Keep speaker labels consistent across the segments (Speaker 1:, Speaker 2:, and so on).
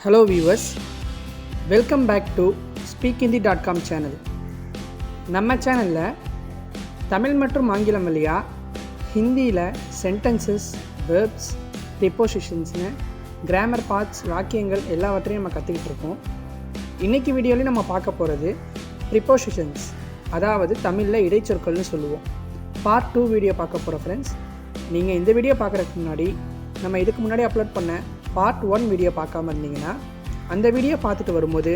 Speaker 1: Hello viewers, welcome back to speakindi.com channel. நம்ம சேனலில் தமிழ் மற்றும் ஆங்கிலம் வழியாக ஹிந்தியில் சென்டென்சஸ், வேர்ப்ஸ், ப்ரிப்போசிஷன்ஸ்னு கிராமர் பார்ட்ஸ், வாக்கியங்கள் எல்லாவற்றையும் நம்ம கற்றுக்கிட்டு இருக்கோம். இன்றைக்கி வீடியோவில் நம்ம பார்க்க போகிறது ப்ரிப்போசிஷன்ஸ், அதாவது தமிழில் இடைச்சொற்கள்னு சொல்லுவோம். பார்ட் 2 வீடியோ பார்க்க போகிறோம் ஃப்ரெண்ட்ஸ். நீங்கள் இந்த வீடியோ பார்க்குறதுக்கு முன்னாடி நம்ம இதுக்கு முன்னாடி அப்லோட் பண்ண பார்ட் 1 வீடியோ பார்க்காம இருந்தீங்கன்னா அந்த வீடியோ பார்த்துட்டு வரும்போது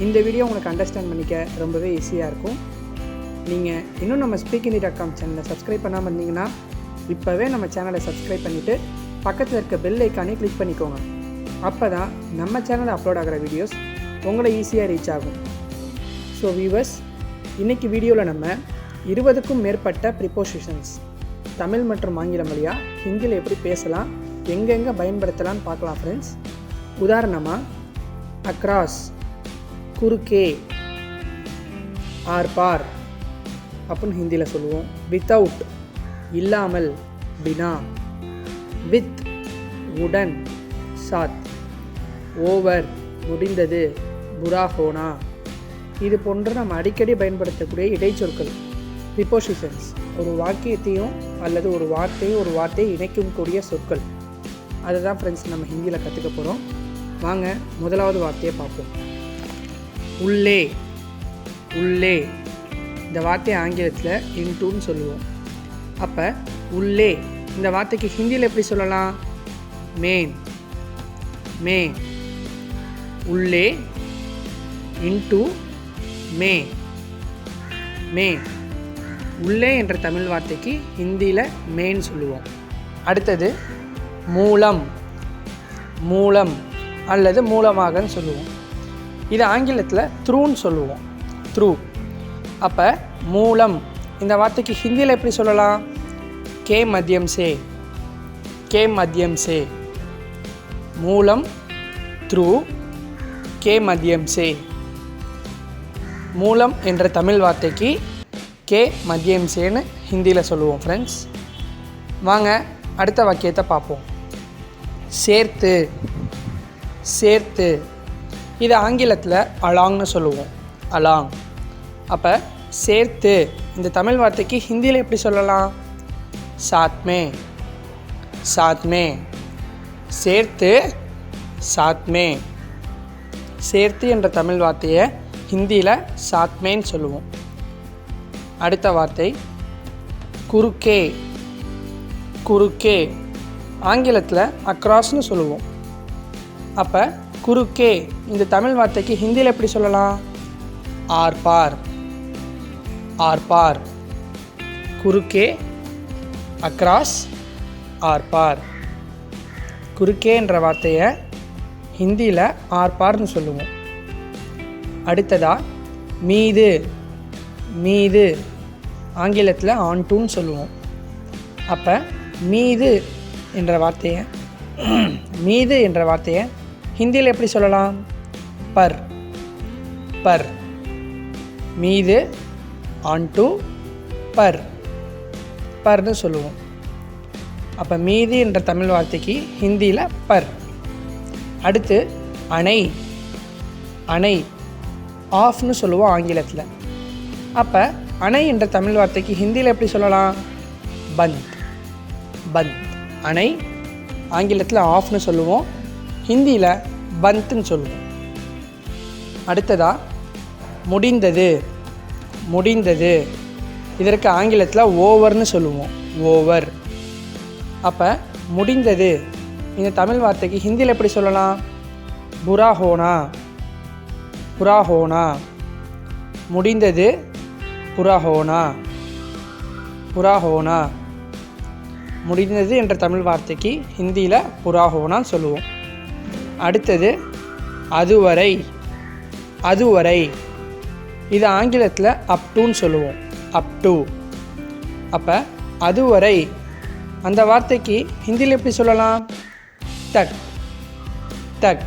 Speaker 1: இந்த வீடியோ உங்களுக்கு அண்டர்ஸ்டாண்ட் பண்ணிக்க ரொம்பவே ஈஸியாக இருக்கும். நீங்கள் இன்னும் நம்ம speakindi.com சேனலை சப்ஸ்கிரைப் பண்ணாமல் இருந்தீங்கன்னா இப்போவே நம்ம சேனலை சப்ஸ்கிரைப் பண்ணிவிட்டு பக்கத்தில் இருக்க பெல் ஐக்கானே கிளிக் பண்ணிக்கோங்க. அப்போ தான் நம்ம சேனலில் அப்லோட் ஆகிற வீடியோஸ் உங்களை ஈஸியாக ரீச் ஆகும். ஸோ வியூவர்ஸ், இன்றைக்கி வீடியோவில் நம்ம 20க்கும் மேற்பட்ட ப்ரிப்போசிஷன்ஸ் தமிழ் மற்றும் ஆங்கிலம் வழியாக ஹிந்தியில் எப்படி பேசலாம், எங்கெங்கே பயன்படுத்தலான்னு பார்க்கலாம் ஃப்ரெண்ட்ஸ். உதாரணமாக அக்ராஸ், குறுக்கே, ஆர் பார் அப்படின்னு ஹிந்தியில் சொல்லுவோம். வித்தவுட், இல்லாமல், பினா. வித், உடன், சாத். ஓவர், முடிந்தது, புரா ஹோனா. இது போன்ற நம்ம அடிக்கடி பயன்படுத்தக்கூடிய இடைச்சொற்கள், ப்ரிப்போசிஷன்ஸ். ஒரு வாக்கியத்தையும் அல்லது ஒரு வார்த்தையை இணைக்கக்கூடிய சொற்கள். அதை தான் ஃப்ரெண்ட்ஸ் நம்ம ஹிந்தியில் கற்றுக்க போகிறோம். வாங்க முதலாவது வார்த்தையை பார்ப்போம். உள்ளே. உள்ளே இந்த வார்த்தையை ஆங்கிலத்தில் இன்டூன்னு சொல்லுவோம். அப்போ உள்ளே இந்த வார்த்தைக்கு ஹிந்தியில் எப்படி சொல்லலாம்? மேன். மே. உள்ளே இன்டூ மே. மே. உள்ளே என்ற தமிழ் வார்த்தைக்கு ஹிந்தியில் மேன்னு சொல்லுவோம். அடுத்தது மூலம். மூலம் அல்லது மூலமாகன்னு சொல்லுவோம். இது ஆங்கிலத்தில் த்ரூன்னு சொல்லுவோம். த்ரூ. அப்போ மூலம் இந்த வார்த்தைக்கு ஹிந்தியில் எப்படி சொல்லலாம்? கே மத்தியம் சே. கே மத்தியம் சே. மூலம், த்ரூ, கே மத்தியம் சே. மூலம் என்ற தமிழ் வார்த்தைக்கு கே மத்தியம் சேன்னு ஹிந்தியில் சொல்லுவோம் ஃப்ரெண்ட்ஸ். வாங்க அடுத்த வாக்கியத்தை பார்ப்போம். சேர்த்து. சேர்த்து இது ஆங்கிலத்தில் அலாங்னு சொல்லுவோம். அலாங். அப்போ சேர்த்து இந்த தமிழ் வார்த்தைக்கு ஹிந்தியில் எப்படி சொல்லலாம்? சாத்மே. சாத்மே. சேர்த்து, சாத்மே. சேர்த்து என்ற தமிழ் வார்த்தையை ஹிந்தியில் சாத்மேன்னு சொல்லுவோம். அடுத்த வார்த்தை குறுக்கே. குறுக்கே ஆங்கிலத்தில் அக்ராஸ்னு சொல்லுவோம். அப்போ குறுக்கே இந்த தமிழ் வார்த்தைக்கு ஹிந்தியில் எப்படி சொல்லலாம்? ஆர் பார். ஆர் பார். குறுக்கே, அக்ராஸ், ஆர் பார். குறுக்கே என்ற வார்த்தையை ஹிந்தியில் ஆர் பார்னு சொல்லுவோம். அடுத்ததாக மீது. மீது ஆங்கிலத்தில் ஆன்டூன்னு சொல்லுவோம். அப்போ மீது என்ற வார்த்தையை ஹிந்தியில் எப்படி சொல்லலாம்? பர். பர். மீது, ஆன்டூ, பர். பர்னு சொல்லுவோம். அப்போ மீது என்ற தமிழ் வார்த்தைக்கு ஹிந்தியில் பர். அடுத்து அணை. அணை ஆஃப்னு சொல்லுவோம் ஆங்கிலத்தில். அப்போ அணை என்ற தமிழ் வார்த்தைக்கு ஹிந்தியில் எப்படி சொல்லலாம்? பந்த். பந்த். அணை ஆங்கிலத்தில் ஆஃப்னு சொல்லுவோம், ஹிந்தியில் பந்த்னு சொல்லுவோம். அடுத்ததாக முடிந்தது. முடிந்தது இதற்கு ஆங்கிலத்தில் ஓவர்னு சொல்லுவோம். ஓவர். அப்போ முடிந்தது இந்த தமிழ் வார்த்தைக்கு ஹிந்தியில் எப்படி சொல்லலாம்? புரா ஹோனா. புரா ஹோனா. முடிந்தது, புரா ஹோனா. புரா ஹோனா. முடிந்தது என்ற தமிழ் வார்த்தைக்கு ஹிந்தியில் புரா ஹோனான்னு சொல்லுவோம். அடுத்தது அதுவரை. அதுவரை இது ஆங்கிலத்தில் அப் டூன்னு சொல்லுவோம். Up to. அப்போ அதுவரை அந்த வார்த்தைக்கு ஹிந்தியில் எப்படி சொல்லலாம்? தக். தக்.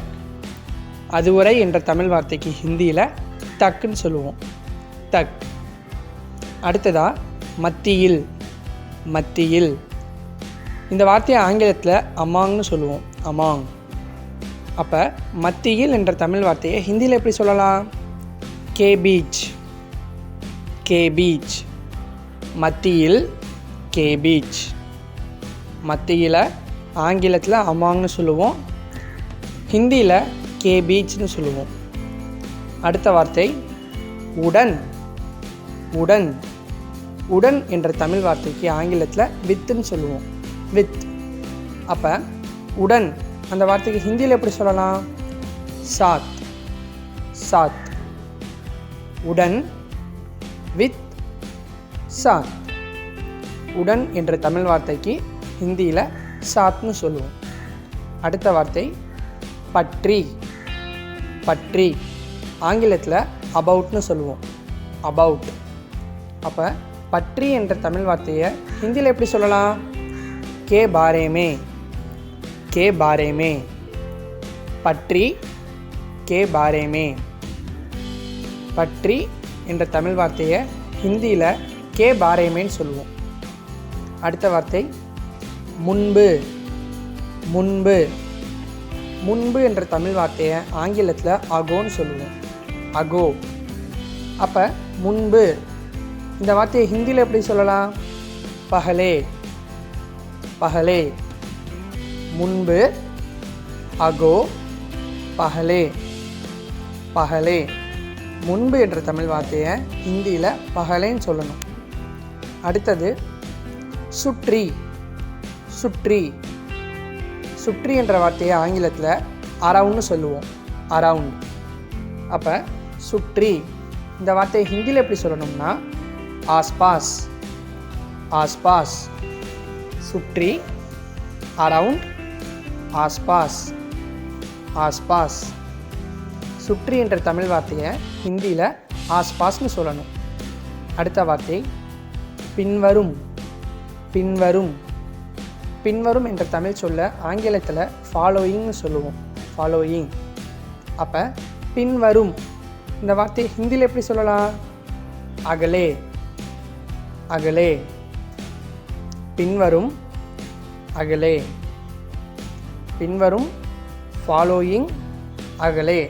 Speaker 1: அதுவரை என்ற தமிழ் வார்த்தைக்கு ஹிந்தியில் தக்குன்னு சொல்லுவோம். தக். அடுத்ததாக மத்தியில். மத்தியில் இந்த வார்த்தையை ஆங்கிலத்தில் அமாங்னு சொல்லுவோம். அமாங். அப்போ மத்தியில் என்ற தமிழ் வார்த்தையை ஹிந்தியில் எப்படி சொல்லலாம்? K beach, K beach. மத்தியில் கே பீச். மத்தியில் ஆங்கிலத்தில் அமாங்னு சொல்லுவோம், ஹிந்தியில் கே பீச்னு சொல்லுவோம். அடுத்த வார்த்தை உடன், உடன். உடன் என்ற தமிழ் வார்த்தைக்கு ஆங்கிலத்தில் வித்துன்னு சொல்லுவோம், வித். அப்போ உடன் அந்த வார்த்தைக்கு ஹிந்தியில் எப்படி சொல்லலாம்? சாத், சாத். உடன் வித் சாத். உடன் என்ற தமிழ் வார்த்தைக்கு ஹிந்தியில் சாத்னு சொல்லுவோம். அடுத்த வார்த்தை பற்றி, பற்றி. ஆங்கிலத்தில் அபவுட்னு சொல்லுவோம், அபவுட். அப்போ பற்றி என்ற தமிழ் வார்த்தையை ஹிந்தியில் எப்படி சொல்லலாம்? கே பாரேமே, கே பாரேமே. பற்றி கே பாரேமே. பற்றி என்ற தமிழ் வார்த்தையை ஹிந்தியில் கே பாரேமேன்னு சொல்லுவோம். அடுத்த வார்த்தை முன்பு, முன்பு. முன்பு என்ற தமிழ் வார்த்தையை ஆங்கிலத்தில் அகோன்னு சொல்லுவோம், அகோ. அப்போ முன்பு இந்த வார்த்தையை ஹிந்தியில் எப்படி சொல்லலாம்? பஹலே, பஹலே. முன்பு அகோ பஹலே, பஹலே. முன்பு என்ற தமிழ் வார்த்தையை ஹிந்தியில் பஹலேன்னு சொல்லணும். அடுத்தது சுற்றி, சுற்றி. சுற்றி என்ற வார்த்தையை ஆங்கிலத்தில் அரவுண்ட்னு சொல்லுவோம், அரவுண்ட். அப்போ சுற்றி இந்த வார்த்தையை ஹிந்தியில் எப்படி சொல்லணும்னா ஆஸ்பாஸ், ஆஸ்பாஸ். சுற்றி, அரவுண்ட், ஆஸ்பாஸ், ஆஸ்பாஸ். சுற்றி என்ற தமிழ் வார்த்தையை ஹிந்தியில் ஆஸ்பாஸ்னு சொல்லணும். அடுத்த வார்த்தை பின்வரும், பின்வரும். பின்வரும் என்ற தமிழ் சொல்ல ஆங்கிலத்தில் ஃபாலோயிங்னு சொல்லுவோம், ஃபாலோயிங். அப்போ பின்வரும் இந்த வார்த்தையை ஹிந்தியில் எப்படி சொல்லலாம்? அகலே, அகலே. பின்வரும் அகலே, பின்வரும் ஃபாலோயிங், அகலே.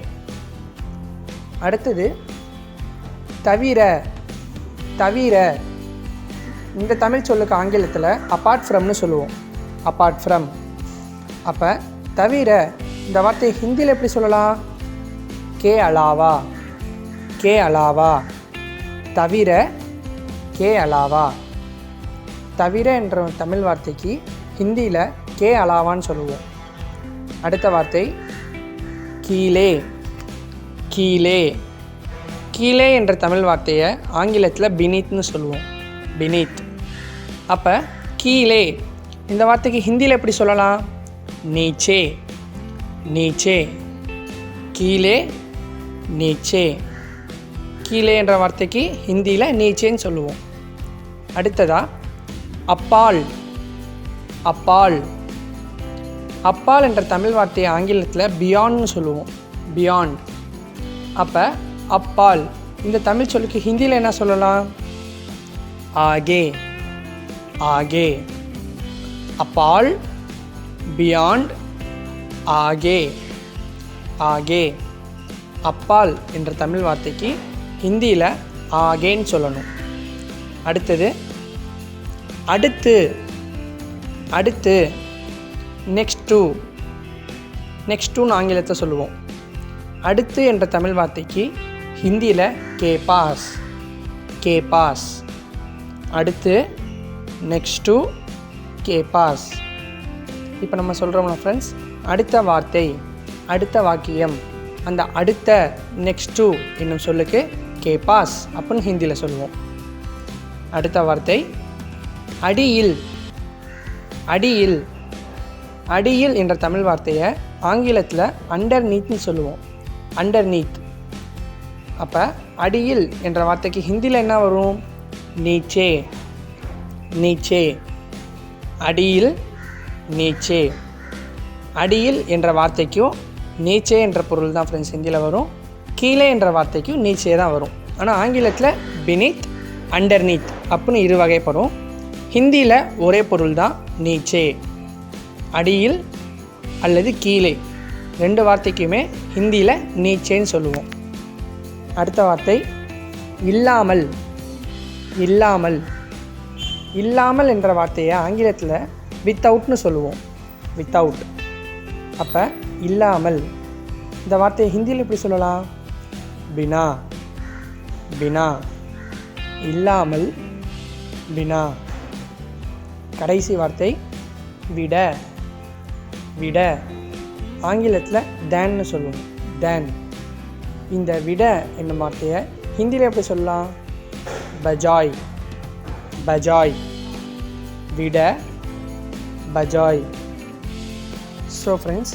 Speaker 1: அடுத்தது தவிர, தவிர. இந்த தமிழ் சொல்லுக்கு ஆங்கிலத்தில் அப்பார்ட் ஃப்ரம்னு சொல்லுவோம், அப்பார்ட் ஃப்ரம். அப்போ தவிர இந்த வார்த்தையை ஹிந்தியில் எப்படி சொல்லலாம்? கே அலாவா, கே அலாவா. தவிர கே அலாவா. தவிர என்ற தமிழ் வார்த்தைக்கு ஹிந்தியில் கே அலாவான்னு சொல்லுவோம். அடுத்த வார்த்தை கீழே, கீழே. கீழே என்ற தமிழ் வார்த்தையை ஆங்கிலத்தில் பினீத்னு சொல்லுவோம், பினீத். அப்போ கீழே இந்த வார்த்தைக்கு ஹிந்தியில் எப்படி சொல்லலாம்? நீச்சே, நீச்சே. கீழே, நீச்சே. கீழே என்ற வார்த்தைக்கு ஹிந்தியில் நீச்சேன்னு சொல்லுவோம். அடுத்ததா அப்பால், அப்பால். அப்பால் என்ற தமிழ் வார்த்தையை ஆங்கிலத்தில் பியாண்ட்னு சொல்லுவோம், பியாண்ட். அப்போ அப்பால் இந்த தமிழ் சொல்லுக்கு ஹிந்தியில் என்ன சொல்லலாம்? ஆகே, ஆகே. அப்பால், பியாண்ட், ஆகே, ஆகே. அப்பால் என்ற தமிழ் வார்த்தைக்கு ஹிந்தியில் ஆகேன்னு சொல்லணும். அடுத்தது அடுத்து, அடுத்து. நெக்ஸ்ட் டு, நெக்ஸ்ட் டுன்னு ஆங்கிலத்தை சொல்லுவோம். அடுத்து என்ற தமிழ் வார்த்தைக்கு ஹிந்தியில் கே பாஸ், கே பாஸ். அடுத்து, நெக்ஸ்ட் டு, கே பாஸ். இப்போ நம்ம சொல்கிறோம்னா ஃப்ரெண்ட்ஸ், அடுத்த வார்த்தை, அடுத்த வாக்கியம். அந்த அடுத்த நெக்ஸ்ட் டு என்னும் சொல்லுக்கு கே பாஸ் அப்படின்னு ஹிந்தியில் சொல்லுவோம். அடுத்த வார்த்தை அடியில், அடியில். அடியில் என்ற தமிழ் வார்த்தையை ஆங்கிலத்தில் அண்டர் நீத்னு சொல்லுவோம், அண்டர் நீத். அப்போ அடியில் என்ற வார்த்தைக்கு ஹிந்தியில் என்ன வரும்? நீச்சே, நீச்சே. அடியில், நீச்சே. அடியில் என்ற வார்த்தைக்கும் நீச்சே என்ற பொருள் தான் ஃப்ரெண்ட்ஸ் ஹிந்தியில் வரும். கீழே என்ற வார்த்தைக்கும் நீச்சே தான் வரும். ஆனால் ஆங்கிலத்தில் பினீத், அண்டர் நீத் அப்படின்னு இரு வகைப்படும். ஹிந்தியில் ஒரே பொருள் தான், நீச்சே. அடியில் அல்லது கீழே 2 வார்த்தைக்குமே ஹிந்தியில் நீச்சேன்னு சொல்லுவோம். அடுத்த வார்த்தை இல்லாமல். இல்லாமல் இல்லாமல் என்ற வார்த்தையை ஆங்கிலத்தில் வித்தவுட்னு சொல்லுவோம். வித்தவுட். அப்போ இல்லாமல் இந்த வார்த்தையை ஹிந்தியில் எப்படி சொல்லலாம்? பினா. பினா. இல்லாமல் பினா. கடைசி வார்த்தை விட. விட ஆங்கிலத்தில் தேன்னு சொல்லுவோம். தேன். இந்த விட என்னும் வார்த்தையை ஹிந்தியில் எப்படி சொல்லலாம்? பஜாய். பஜாய். விட பஜாய். ஸோ ஃப்ரெண்ட்ஸ்,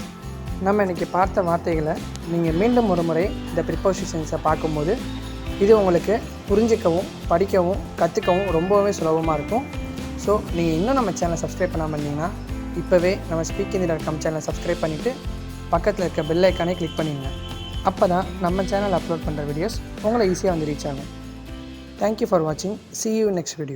Speaker 1: நம்ம இன்றைக்கி பார்த்த வார்த்தைகளை நீங்கள் மீண்டும் ஒரு முறை இந்த ப்ரிப்போசிஷன்ஸை பார்க்கும்போது இது உங்களுக்கு புரிஞ்சிக்கவும் படிக்கவும் கற்றுக்கவும் ரொம்பவே சுலபமாக இருக்கும். ஸோ நீங்கள் இன்னும் நம்ம சேனலை சப்ஸ்கிரைப் பண்ணாமல் இருந்தீங்கன்னா இப்போவே நம்ம speakinthindi.com சேனலை சப்ஸ்கிரைப் பண்ணிவிட்டு பக்கத்தில் இருக்க பெல் ஐக்கானே கிளிக் பண்ணிடுங்க. அப்போ தான் நம்ம சேனல் அப்லோட் பண்ணுற வீடியோஸ் உங்களை ஈஸியாக வந்து ரீச் ஆகும். தேங்க்யூ ஃபார் வாட்சிங். See you next video.